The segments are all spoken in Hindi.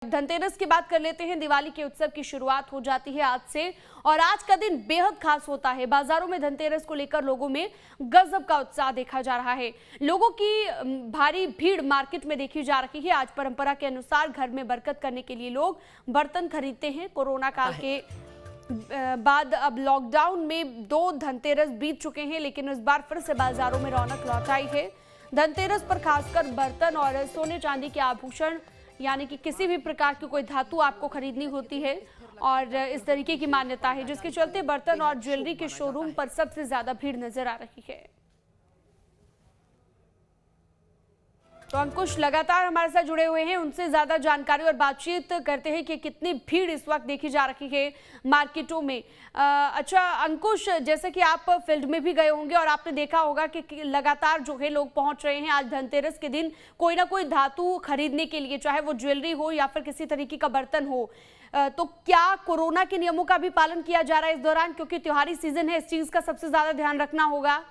धनतेरस की बात कर लेते हैं। दिवाली के उत्सव की शुरुआत हो जाती है आज से और आज का दिन बेहद खास होता है। बाजारों में धनतेरस को लेकर लोगों में गजब का उत्साह देखा जा रहा है। लोगों की भारी भीड़ मार्केट में देखी जा रही है। आज परंपरा के अनुसार घर में बरकत करने के लिए लोग बर्तन खरीदते हैं। कोरोना काल के बाद अब लॉकडाउन में 2 धनतेरस बीत चुके हैं, लेकिन इस बार फिर से बाजारों में रौनक लौट आई है। धनतेरस पर खासकर बर्तन और सोने चांदी के आभूषण यानी कि किसी भी प्रकार की कोई धातु आपको खरीदनी होती है और इस तरीके की मान्यता है, जिसके चलते बर्तन और ज्वेलरी के शोरूम पर सबसे ज्यादा भीड़ नजर आ रही है। तो अंकुश लगातार हमारे साथ जुड़े हुए हैं, उनसे ज्यादा जानकारी और बातचीत करते हैं कि कितनी भीड़ इस वक्त देखी जा रही है मार्केटों में। अच्छा अंकुश, जैसे कि आप फील्ड में भी गए होंगे और आपने देखा होगा कि लगातार जो है लोग पहुंच रहे हैं आज धनतेरस के दिन कोई ना कोई धातु खरीदने के लिए, चाहे वो ज्वेलरी हो या फिर किसी तरीके का बर्तन हो। तो क्या कोरोना के नियमों का भी पालन किया जा रहा है इस दौरान, क्योंकि त्योहारी सीजन है, इस चीज का सबसे ज्यादा ध्यान रखना होगा।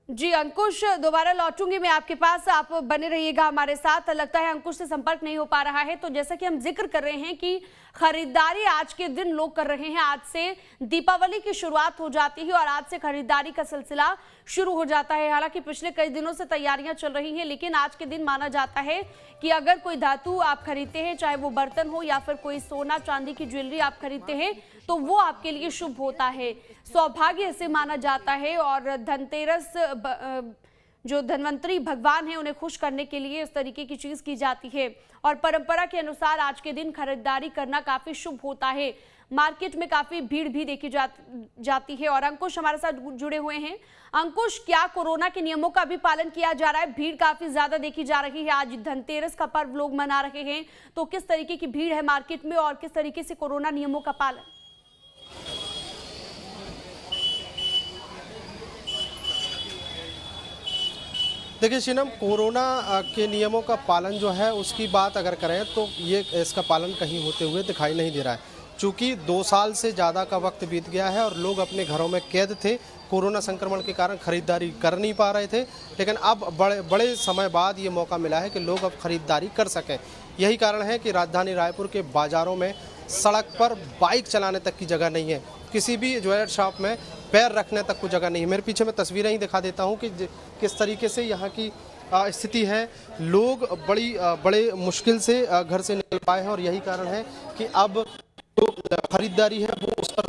जी अंकुश, दोबारा लौटूंगी मैं आपके पास, आप बने रहिएगा हमारे साथ। लगता है अंकुश से संपर्क नहीं हो पा रहा है। तो जैसा कि हम जिक्र कर रहे हैं कि खरीदारी आज के दिन लोग कर रहे हैं। आज से दीपावली की शुरुआत हो जाती है और आज से खरीदारी का सिलसिला शुरू हो जाता है। हालांकि पिछले कई दिनों से तैयारियां चल रही हैं, लेकिन आज के दिन माना जाता है कि अगर कोई धातु आप खरीदते हैं, चाहे वो बर्तन हो या फिर कोई सोना चांदी की ज्वेलरी आप खरीदते हैं, तो वो आपके लिए शुभ होता है, सौभाग्य से माना जाता है। और धनतेरस जो धनवंतरी भगवान है उन्हें खुश करने के लिए इस तरीके की चीज की जाती है और परंपरा के अनुसार आज के दिन खरीदारी करना काफी शुभ होता है। मार्केट में काफी भीड़ भी देखी जाती है। और अंकुश हमारे साथ जुड़े हुए हैं। अंकुश, क्या कोरोना के नियमों का भी पालन किया जा रहा है? भीड़ काफी ज्यादा देखी जा रही है, आज धनतेरस का पर्व लोग मना रहे हैं, तो किस तरीके की भीड़ है मार्केट में और किस तरीके से कोरोना नियमों का पालन? देखिए शीनम, कोरोना के नियमों का पालन जो है उसकी बात अगर करें तो ये इसका पालन कहीं होते हुए दिखाई नहीं दे रहा है। चूँकि 2 साल से ज़्यादा का वक्त बीत गया है और लोग अपने घरों में कैद थे, कोरोना संक्रमण के कारण खरीदारी कर नहीं पा रहे थे, लेकिन अब बड़े समय बाद ये मौका मिला है कि लोग अब खरीदारी कर सकें। यही कारण है कि राजधानी रायपुर के बाज़ारों में सड़क पर बाइक चलाने तक की जगह नहीं है, किसी भी ज्वेलर शॉप में पैर रखने तक को जगह नहीं है। मेरे पीछे मैं तस्वीरें ही दिखा देता हूं कि किस तरीके से यहाँ की स्थिति है। लोग बड़े मुश्किल से घर से निकल पाए हैं और यही कारण है कि अब जो खरीदारी है वो उस पर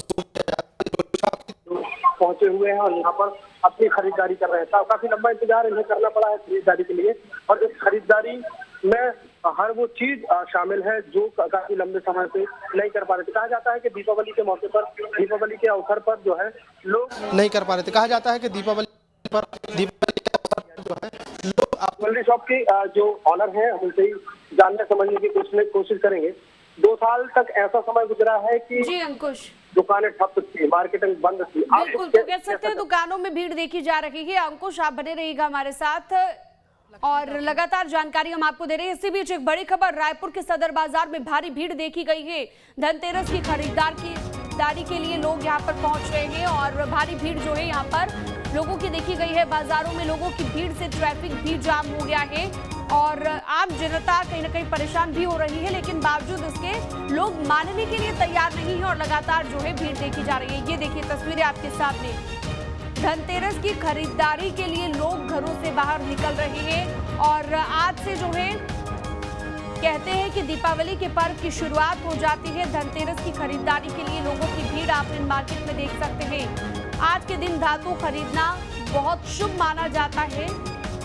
पहुंचे हुए हैं और यहाँ पर अपनी खरीदारी कर रहे हैं। काफी लंबा इंतजार इन्हें करना पड़ा है खरीदारी के लिए और इस खरीदारी में हर वो चीज शामिल है जो काफी लंबे समय से नहीं कर पा रहे थे। कहा जाता है कि दीपावली के मौके पर, दीपावली के अवसर पर जो है लोग नहीं कर पा रहे थे। कहा जाता है कि दीपावली के अवसर पर जो है लोग ज्वेलरी शॉप के जो ऑनर हैं उनसे ही जानने समझने की कोशिश करेंगे। 2 साल तक ऐसा समय गुजरा है कि जी अंकुश, दुकानें ठप थी, मार्केटिंग बंद थी। बिल्कुल, तो कह सकते हैं दुकानों में भीड़ देखी जा रही है। अंकुश, आप बने रहिएगा हमारे साथ और लगातार जानकारी हम आपको दे रहे हैं। इसी बीच एक बड़ी खबर, रायपुर के सदर बाजार में भारी भीड़ देखी गई है। धनतेरस की खरीदारी के लिए लोग यहां पर पहुंच रहे हैं और भारी भीड़ जो है यहां पर लोगों की देखी गई है। बाजारों में लोगों की भीड़ से ट्रैफिक भी जाम हो गया है और आम जनता कहीं ना कहीं परेशान भी हो रही है, लेकिन बावजूद इसके लोग मानने के लिए तैयार नहीं है और लगातार जो है भीड़ देखी जा रही है। ये देखिए तस्वीरें आपके सामने, धनतेरस की खरीदारी के लिए लोग घरों से बाहर निकल रहे हैं और आज से जो है कहते हैं कि दीपावली के पर्व की शुरुआत हो जाती है। धनतेरस की खरीदारी के लिए लोगों की भीड़ आप इन मार्केट में देख सकते हैं। आज के दिन धातु खरीदना बहुत शुभ माना जाता है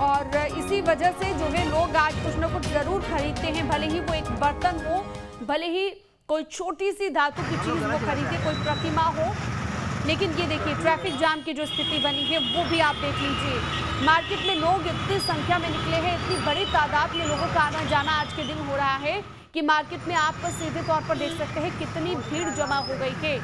और इसी वजह से जो है लोग आज कुछ न कुछ जरूर खरीदते हैं, भले ही वो एक बर्तन हो, भले ही कोई छोटी सी धातु की चीज वो खरीदे, कोई प्रतिमा हो। लेकिन ये देखिए ट्रैफिक जाम की जो स्थिति बनी है वो भी आप देख लीजिए। मार्केट में लोग इतनी संख्या में निकले हैं, इतनी बड़ी तादाद में लोगों का आना जाना आज के दिन हो रहा है कि मार्केट में आप सीधे तौर पर देख सकते हैं कितनी भीड़ जमा हो गई है।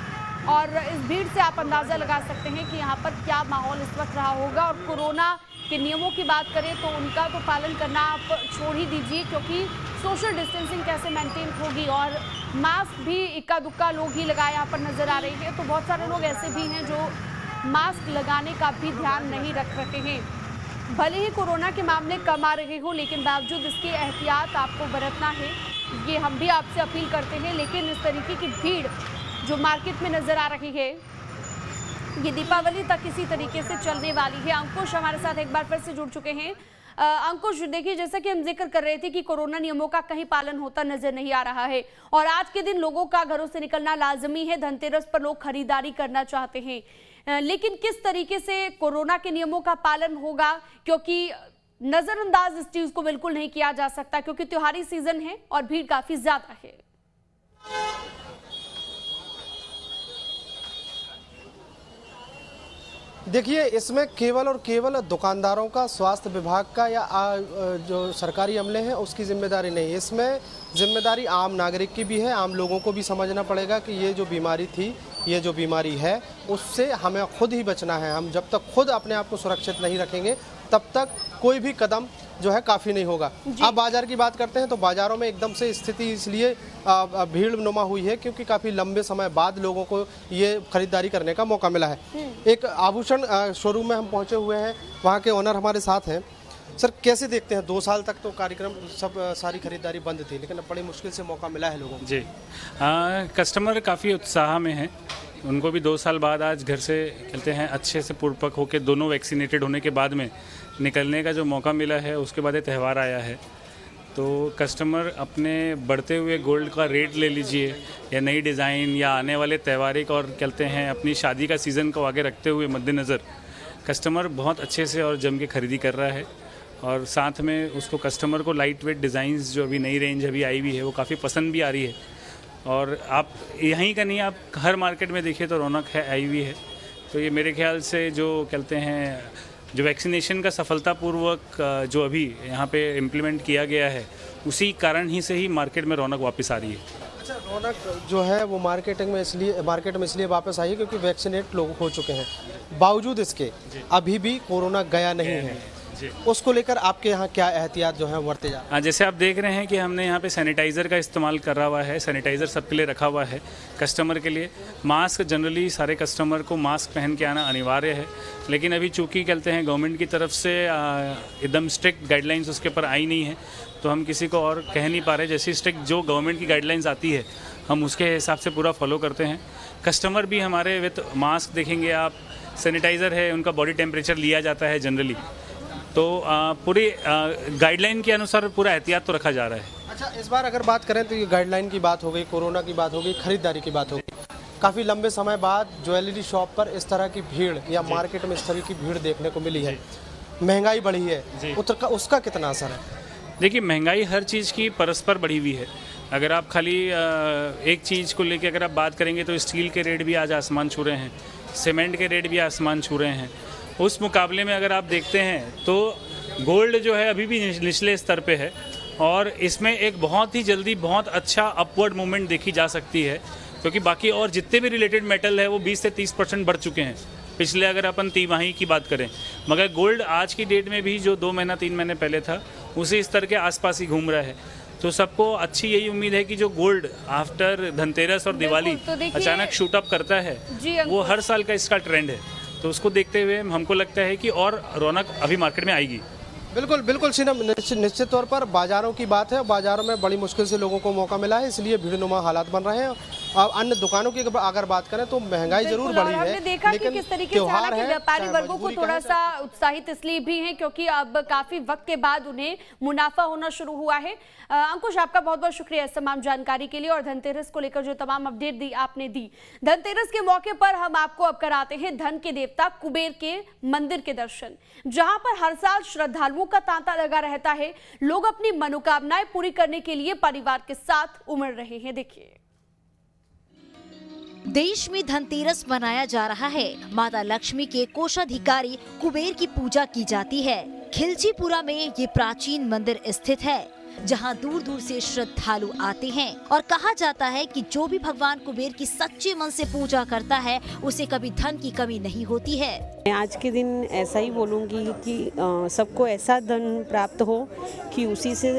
और इस भीड़ से आप अंदाजा लगा सकते हैं कि यहाँ पर क्या माहौल इस वक्त रहा होगा। और कोरोना के नियमों की बात करें तो उनका तो पालन करना आप छोड़ ही दीजिए, क्योंकि सोशल डिस्टेंसिंग कैसे मेंटेन होगी। और मास्क भी इक्का दुक्का लोग ही लगाए यहाँ पर नजर आ रही है। तो बहुत सारे लोग ऐसे भी हैं जो मास्क लगाने का भी ध्यान नहीं रख रहे हैं। भले ही कोरोना के मामले कम आ रहे हो, लेकिन बावजूद इसकी एहतियात आपको बरतना है, ये हम भी आपसे अपील करते हैं। लेकिन इस तरीके की भीड़ जो मार्केट में नजर आ रही है, ये दीपावली तक इसी तरीके से चलने वाली है। अंकुश हमारे साथ एक बार फिर से जुड़ चुके हैं। अंकुश, देखिए, जैसा कि हम जिक्र कर रहे थे कि कोरोना नियमों का कहीं पालन होता नजर नहीं आ रहा है और आज के दिन लोगों का घरों से निकलना लाजमी है। धनतेरस पर लोग खरीदारी करना चाहते हैं, लेकिन किस तरीके से कोरोना के नियमों का पालन होगा, क्योंकि नजरअंदाज इस चीज को बिल्कुल नहीं किया जा सकता, क्योंकि त्योहारी सीजन है और भीड़ काफी ज्यादा है। देखिए, इसमें केवल और केवल दुकानदारों का, स्वास्थ्य विभाग का या जो सरकारी अमले हैं उसकी जिम्मेदारी नहीं है। इसमें जिम्मेदारी आम नागरिक की भी है। आम लोगों को भी समझना पड़ेगा कि ये जो बीमारी थी, ये जो बीमारी है, उससे हमें खुद ही बचना है। हम जब तक खुद अपने आप को सुरक्षित नहीं रखेंगे तब तक कोई भी कदम जो है काफ़ी नहीं होगा। अब बाजार की बात करते हैं तो बाजारों में एकदम से स्थिति इसलिए भीड़ नुमा हुई है क्योंकि काफ़ी लंबे समय बाद लोगों को ये खरीदारी करने का मौका मिला है। एक आभूषण शोरूम में हम पहुंचे हुए हैं, वहां के ओनर हमारे साथ हैं। सर, कैसे देखते हैं, 2 साल तक तो कार्यक्रम सब सारी खरीदारी बंद थी, लेकिन अब बड़ी मुश्किल से मौका मिला है लोगों को। जी, कस्टमर काफ़ी उत्साह में हैं। उनको भी 2 साल बाद आज घर से कहते हैं अच्छे से पूर्वक होकर, दोनों वैक्सीनेटेड होने के बाद में निकलने का जो मौका मिला है, उसके बाद ये त्यौहार आया है। तो कस्टमर अपने बढ़ते हुए गोल्ड का रेट ले लीजिए या नई डिज़ाइन या आने वाले त्यौहारिक और कहते हैं अपनी शादी का सीज़न को आगे रखते हुए मद्देनज़र कस्टमर बहुत अच्छे से और जम के खरीदी कर रहा है। और साथ में उसको कस्टमर को लाइट वेट डिज़ाइंस जो अभी नई रेंज अभी आई हुई है वो काफ़ी पसंद भी आ रही है। और आप यहीं का नहीं, आप हर मार्केट में देखिए तो रौनक है आई हुई है। तो ये मेरे ख्याल से जो कहते हैं जो वैक्सीनेशन का सफलतापूर्वक जो अभी यहाँ पे इम्प्लीमेंट किया गया है, उसी कारण ही से ही मार्केट में रौनक वापस आ रही है। अच्छा, रौनक जो है वो मार्केट में इसलिए वापस आई है क्योंकि वैक्सीनेट लोग हो चुके हैं। बावजूद इसके अभी भी कोरोना गया नहीं है। उसको लेकर आपके यहाँ क्या एहतियात जो है बरते जा रहे हैं? जैसे आप देख रहे हैं कि हमने यहाँ पे सैनिटाइज़र का इस्तेमाल करा हुआ है। सैनिटाइज़र सबके लिए रखा हुआ है, कस्टमर के लिए। मास्क जनरली सारे कस्टमर को मास्क पहन के आना अनिवार्य है, लेकिन अभी चूँकि कहते हैं गवर्नमेंट की तरफ से एकदम स्ट्रिक्ट गाइडलाइंस उसके ऊपर आई नहीं है, तो हम किसी को और कह नहीं पा रहे। जैसी स्ट्रिक्ट जो गवर्नमेंट की गाइडलाइंस आती है हम उसके हिसाब से पूरा फॉलो करते हैं। कस्टमर भी हमारे विद मास्क देखेंगे आप, सैनिटाइज़र है, उनका बॉडी टेम्परेचर लिया जाता है जनरली। तो पूरी गाइडलाइन के अनुसार पूरा एहतियात तो रखा जा रहा है। अच्छा, इस बार अगर बात करें तो ये गाइडलाइन की बात हो गई, कोरोना की बात हो गई, खरीदारी की बात हो गई। काफ़ी लंबे समय बाद ज्वेलरी शॉप पर इस तरह की भीड़ या मार्केट में इस तरह की भीड़ देखने को मिली है। महंगाई बढ़ी है, उसका कितना असर है? देखिए, महंगाई हर चीज़ की परस्पर बढ़ी हुई है। अगर आप खाली एक चीज़ को लेकर अगर आप बात करेंगे तो स्टील के रेट भी आज आसमान छू रहे हैं, सीमेंट के रेट भी आसमान छू रहे हैं। उस मुकाबले में अगर आप देखते हैं तो गोल्ड जो है अभी भी निचले स्तर पे है और इसमें एक बहुत ही जल्दी बहुत अच्छा अपवर्ड मूवमेंट देखी जा सकती है, क्योंकि बाकी और जितने भी रिलेटेड मेटल है वो 20 से 30% बढ़ चुके हैं पिछले, अगर अपन तिमाही की बात करें। मगर गोल्ड आज की डेट में भी जो 2 महीना 3 महीने पहले था उसी स्तर के आसपास ही घूम रहा है। तो सबको अच्छी यही उम्मीद है कि जो गोल्ड आफ्टर धनतेरस और दिवाली अचानक शूट अप करता है, वो हर साल का इसका ट्रेंड है। तो उसको देखते हुए हमको लगता है कि और रौनक अभी मार्केट में आएगी। बिल्कुल बिल्कुल सीनम, निश्चित तौर पर बाजारों की बात है। बाजारों में बड़ी मुश्किल से लोगों को मौका मिला है, इसलिए भीड़नुमा हालात बन रहे हैं। और अन्य दुकानों की अगर बात करें तो महंगाई जरूर बढ़ी है, हमने देखा कि किस तरीके से हालांकि व्यापारी वर्गों को थोड़ा सा उत्साहित इसलिए भी है क्योंकि अब काफी वक्त के बाद उन्हें मुनाफा होना शुरू हुआ है। अंकुश, आपका बहुत बहुत शुक्रिया इस तमाम जानकारी के लिए और धनतेरस को लेकर जो तमाम अपडेट दी आपने दी। धनतेरस के मौके पर हम आपको अब कराते हैं धन के देवता कुबेर के मंदिर के दर्शन, जहां पर हर साल श्रद्धालुओं का तांता लगा रहता है। लोग अपनी मनोकामनाएं पूरी करने के लिए परिवार के साथ उमड़ रहे हैं। देखिए, देश में धनतेरस मनाया जा रहा है। माता लक्ष्मी के कोषाधिकारी कुबेर की पूजा की जाती है। खिलचीपुरा में ये प्राचीन मंदिर स्थित है। जहां दूर दूर से श्रद्धालु आते हैं और कहा जाता है कि जो भी भगवान कुबेर की सच्चे मन से पूजा करता है उसे कभी धन की कमी नहीं होती है। मैं आज के दिन ऐसा ही बोलूँगी कि सबको ऐसा धन प्राप्त हो कि उसी से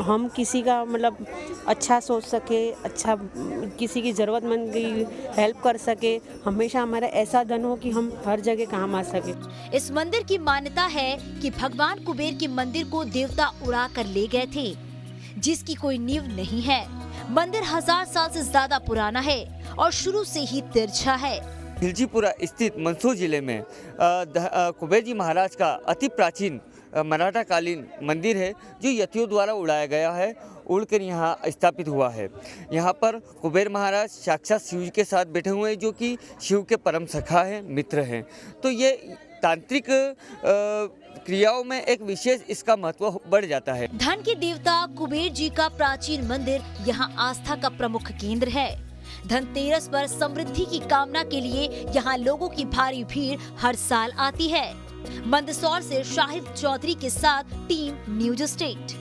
हम किसी का मतलब अच्छा सोच सके, अच्छा किसी की ज़रूरतमंद की हेल्प कर सके। हमेशा हमारा ऐसा धन हो कि हम हर जगह काम आ सके। इस मंदिर की मान्यता है कि भगवान कुबेर के मंदिर को देवता उड़ा कर ले गए थे, जिसकी कोई नींव नहीं है। मंदिर 1000 साल से ज्यादा पुराना है और शुरू से ही तिरछा है। खिलचीपुरा स्थित मंदसौर जिले में कुबेर जी महाराज का अति प्राचीन मराठा कालीन मंदिर है, जो यतियों द्वारा उड़ाया गया है, उड़कर यहाँ स्थापित हुआ है। यहाँ पर कुबेर महाराज साक्षात शिव जी के साथ बैठे हुए हैं, जो कि शिव के परम सखा हैं, मित्र हैं। तो ये तांत्रिक क्रियाओं में एक विशेष इसका महत्व बढ़ जाता है। धन के देवता कुबेर जी का प्राचीन मंदिर यहाँ आस्था का प्रमुख केंद्र है। धनतेरस पर समृद्धि की कामना के लिए यहाँ लोगों की भारी भीड़ हर साल आती है। मंदसौर से शाहिद चौधरी के साथ टीम न्यूज स्टेट।